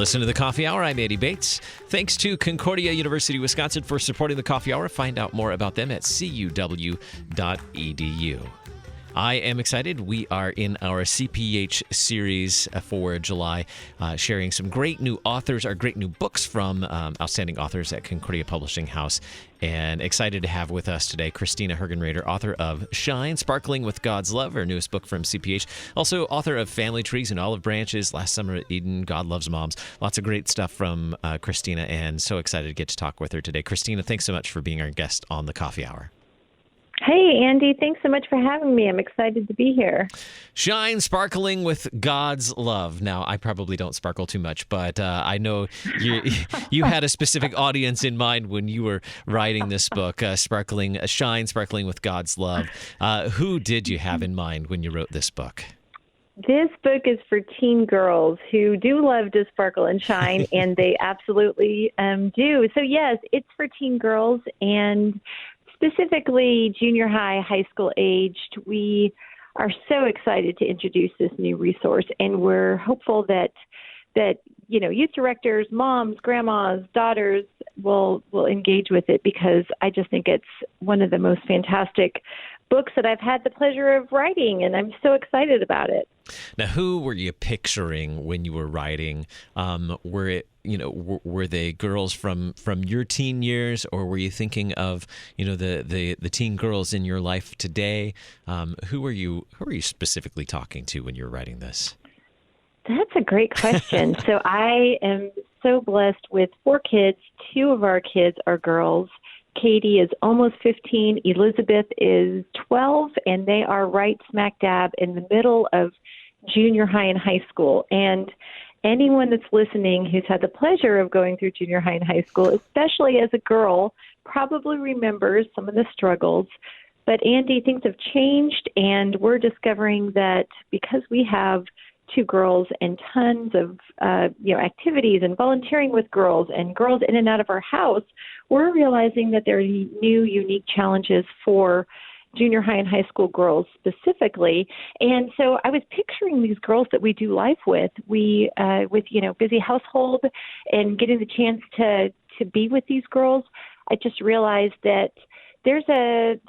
Listen to the Coffee Hour. I'm Andy Bates. Thanks to Concordia University, Wisconsin for supporting the Coffee Hour. Find out more about them at cuw.edu. I am excited. We are in our CPH series for July, sharing some great new authors, or great new books from outstanding authors at Concordia Publishing House. And excited to have with us today Christina Hergenrader, author of Shine, Sparkling with God's Love, her newest book from CPH. Also author of Family Trees and Olive Branches, Last Summer at Eden, God Loves Moms. Lots of great stuff from Christina, and so excited to get to talk with her today. Christina, thanks so much for being our guest on the Coffee Hour. Hey, Andy, thanks so much for having me. I'm excited to be here. Shine, Sparkling with God's Love. Now, I probably don't sparkle too much, but I know you had a specific audience in mind when you were writing this book, Shine, Sparkling with God's Love. Who did you have in mind when you wrote this book? This book is for teen girls who do love to sparkle and shine, and they absolutely do. So, yes, it's for teen girls, and specifically junior high school aged. We are so excited to introduce this new resource, and we're hopeful that youth directors, moms, grandmas, daughters will engage with it, because I just think it's one of the most fantastic books that I've had the pleasure of writing, and I'm so excited about it. Now, who were you picturing when you were writing? Were they girls from your teen years, or were you thinking of the teen girls in your life today? Who are you specifically talking to when you were writing this? That's a great question. So I am so blessed with 4 kids. 2 of our kids are girls. Katie is almost 15. Elizabeth is 12, and they are right smack dab in the middle of junior high and high school. And anyone that's listening who's had the pleasure of going through junior high and high school, especially as a girl, probably remembers some of the struggles. But Andy, things have changed, and we're discovering that because we have 2 girls and tons of activities and volunteering with girls and girls in and out of our house, we're realizing that there are new, unique challenges for junior high and high school girls specifically. And so I was picturing these girls that we do life with. We, with busy household and getting the chance to be with these girls, I just realized that there's a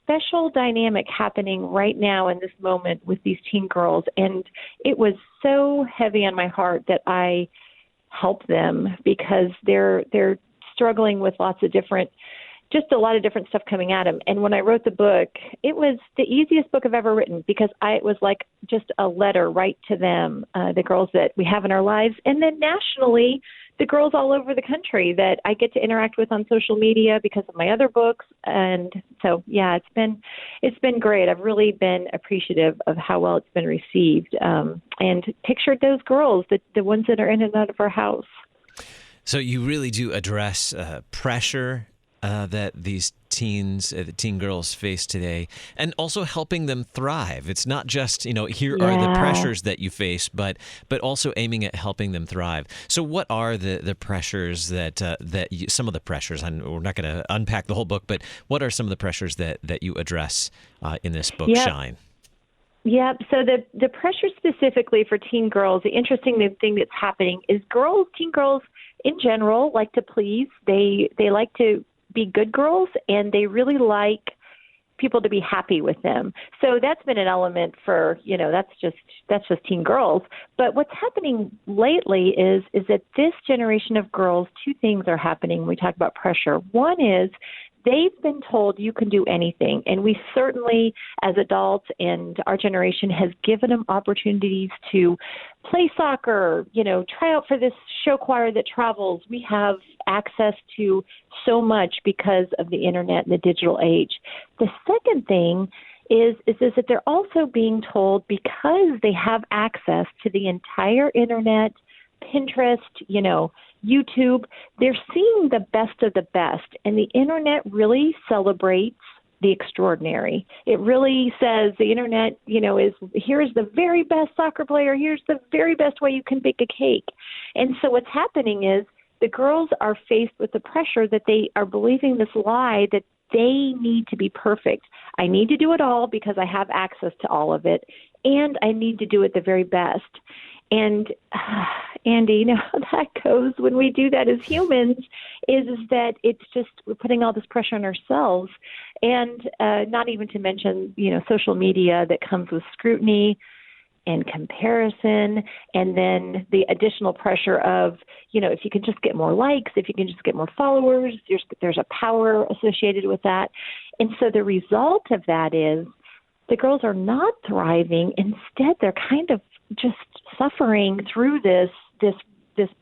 special dynamic happening right now in this moment with these teen girls, and it was so heavy on my heart that I help them, because they're struggling with a lot of different stuff coming at them. And when I wrote the book, it was the easiest book I've ever written, because it was like just a letter right to them, the girls that we have in our lives, and then nationally, the girls all over the country that I get to interact with on social media because of my other books. And so, yeah, it's been great. I've really been appreciative of how well it's been received, and pictured those girls, the ones that are in and out of our house. So you really do address pressure that these teen girls face today, and also helping them thrive. It's not just, here are the pressures that you face, but also aiming at helping them thrive. So what are the pressures some of the pressures, and we're not going to unpack the whole book, but what are some of the pressures that you address in this book, Shine? Yeah, so the pressure specifically for teen girls, the interesting thing that's happening is teen girls in general like to please. They like to be good girls, and they really like people to be happy with them. So that's been an element for, that's just teen girls. But what's happening lately is that this generation of girls, 2 things are happening when we talk about pressure. One is they've been told you can do anything. And we certainly, as adults and our generation, has given them opportunities to play soccer, try out for this show choir that travels. We have access to so much because of the internet and the digital age. The second thing is that they're also being told, because they have access to the entire internet, Pinterest, YouTube, they're seeing the best of the best. And the internet really celebrates the extraordinary. It really says the internet, here's the very best soccer player. Here's the very best way you can bake a cake. And so what's happening is the girls are faced with the pressure that they are believing this lie that they need to be perfect. I need to do it all because I have access to all of it, and I need to do it the very best. And Andy, you know how that goes when we do that as humans, is that it's just we're putting all this pressure on ourselves, and not even to mention, social media that comes with scrutiny and comparison, and then the additional pressure of, if you can just get more likes, if you can just get more followers, there's a power associated with that. And so the result of that is the girls are not thriving. Instead, they're kind of just suffering through this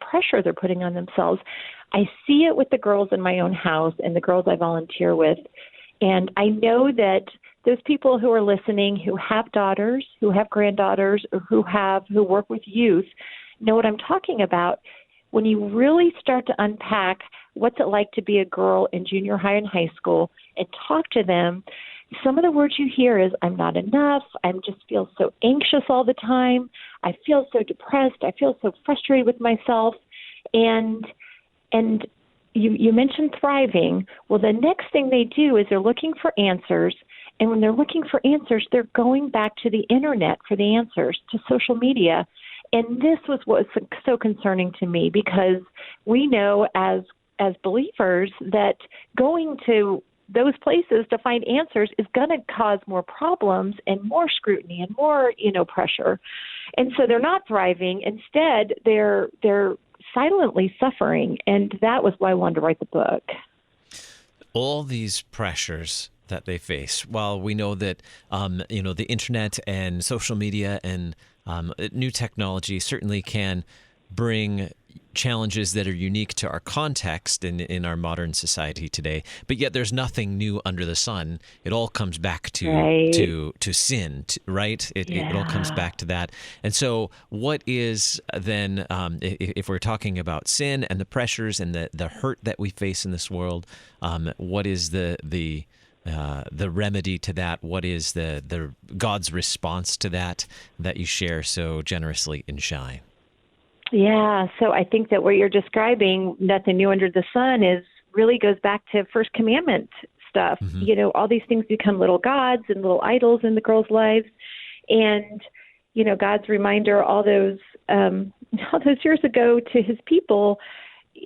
pressure they're putting on themselves. I see it with the girls in my own house and the girls I volunteer with. And I know that those people who are listening, who have daughters, who have granddaughters, or who work with youth, know what I'm talking about. When you really start to unpack what's it like to be a girl in junior high and high school and talk to them, some of the words you hear is, I'm not enough, I just feel so anxious all the time, I feel so depressed, I feel so frustrated with myself. And you mentioned thriving. Well, the next thing they do is they're looking for answers. And when they're looking for answers, they're going back to the internet for the answers, to social media. And this was what was so concerning to me, because we know as believers that going to those places to find answers is going to cause more problems and more scrutiny and more, pressure. And so they're not thriving. Instead, they're silently suffering. And that was why I wanted to write the book. All these pressures that they face, while we know that, the internet and social media and new technology certainly can bring challenges that are unique to our context in our modern society today, but yet there's nothing new under the sun. It all comes back to sin, right? It all comes back to that. And so what is then, if we're talking about sin and the pressures and the hurt that we face in this world, what is the remedy to that? What is the God's response to that you share so generously in Shine? Yeah, so I think that what you're describing, nothing new under the sun, really goes back to First Commandment stuff. Mm-hmm. All these things become little gods and little idols in the girls' lives. And, God's reminder all those years ago to his people,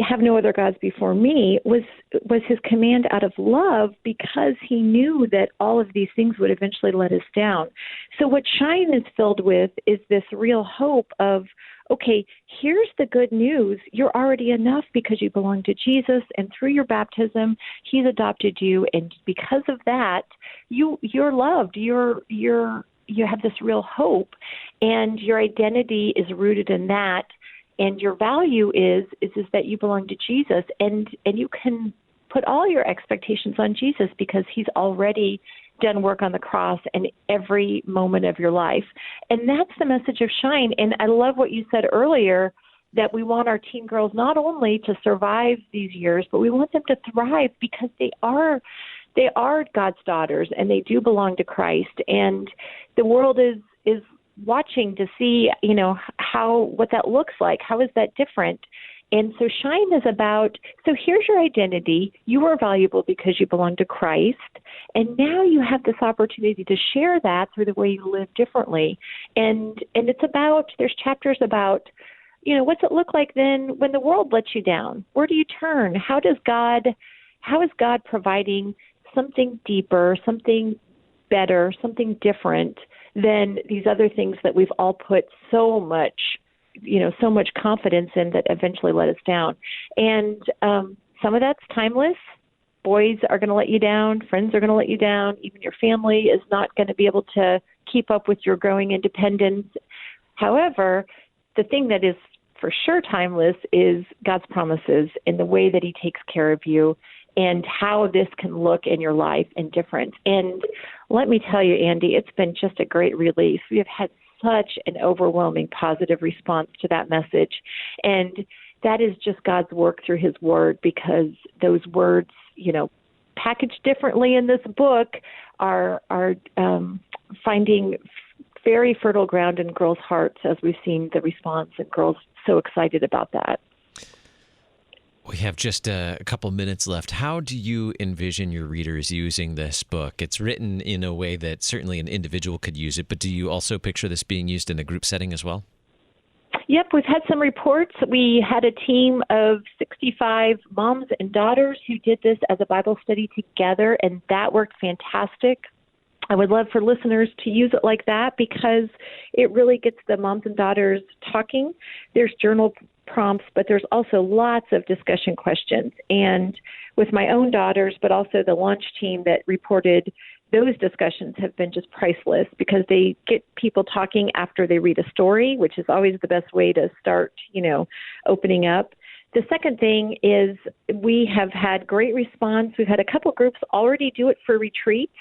have no other gods before me, was his command out of love, because he knew that all of these things would eventually let us down. So what Shine is filled with is this real hope of, okay, here's the good news. You're already enough because you belong to Jesus, and through your baptism, he's adopted you. And because of that, you're loved. You have this real hope, and your identity is rooted in that. And your value is that you belong to Jesus, and you can put all your expectations on Jesus because he's already done work on the cross in every moment of your life. And that's the message of Shine. And I love what you said earlier, that we want our teen girls not only to survive these years, but we want them to thrive, because they are God's daughters and they do belong to Christ. And the world is watching to see, what that looks like. How is that different? And so Shine is about, so here's your identity. You are valuable because you belong to Christ. And now you have this opportunity to share that through the way you live differently. And it's about, there's chapters about, what's it look like then when the world lets you down? Where do you turn? How is God providing something deeper, something better, something different than these other things that we've all put so much confidence in that eventually let us down. And some of that's timeless. Boys are going to let you down. Friends are going to let you down. Even your family is not going to be able to keep up with your growing independence. However, the thing that is for sure timeless is God's promises and the way that he takes care of you, and how this can look in your life and different. And let me tell you, Andy, it's been just a great relief. We have had such an overwhelming positive response to that message. And that is just God's work through his word, because those words, packaged differently in this book are finding very fertile ground in girls' hearts, as we've seen the response, and girls so excited about that. We have just a couple minutes left. How do you envision your readers using this book? It's written in a way that certainly an individual could use it, but do you also picture this being used in a group setting as well? Yep, we've had some reports. We had a team of 65 moms and daughters who did this as a Bible study together, and that worked fantastic. I would love for listeners to use it like that because it really gets the moms and daughters talking. There's journal prompts, but there's also lots of discussion questions. And with my own daughters, but also the launch team that reported, those discussions have been just priceless because they get people talking after they read a story, which is always the best way to start, opening up. The second thing is we have had great response. We've had a couple groups already do it for retreats,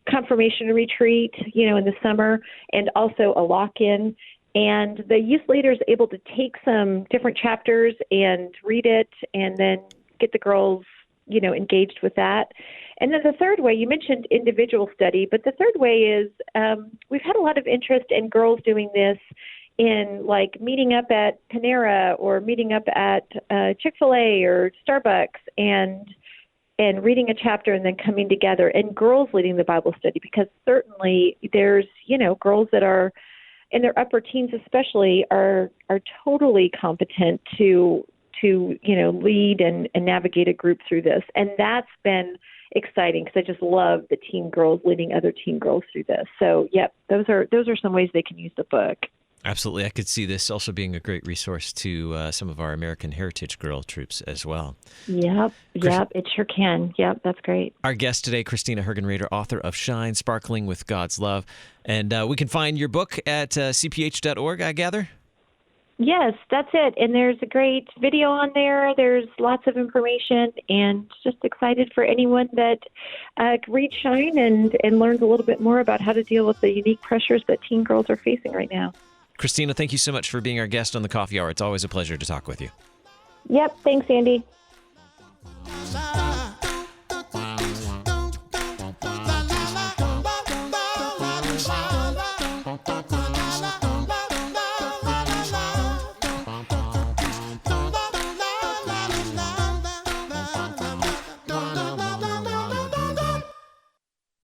confirmation retreat, in the summer, and also a lock-in. And the youth leader is able to take some different chapters and read it and then get the girls, engaged with that. And then the third way, you mentioned individual study, but the third way is we've had a lot of interest in girls doing this in like meeting up at Panera or meeting up at Chick-fil-A or Starbucks and reading a chapter and then coming together, and girls leading the Bible study, because certainly there's, girls that are in their upper teens especially are totally competent to lead and navigate a group through this. And that's been exciting because I just love the teen girls leading other teen girls through this. So, those are some ways they can use the book. Absolutely. I could see this also being a great resource to some of our American Heritage Girl troops as well. Yep, it sure can. Yep, that's great. Our guest today, Christina Hergenrader, author of Shine, Sparkling with God's Love. And we can find your book at cph.org, I gather? Yes, that's it. And there's a great video on there. There's lots of information, and just excited for anyone that reads Shine and learns a little bit more about how to deal with the unique pressures that teen girls are facing right now. Christina, thank you so much for being our guest on the Coffee Hour. It's always a pleasure to talk with you. Yep. Thanks, Andy.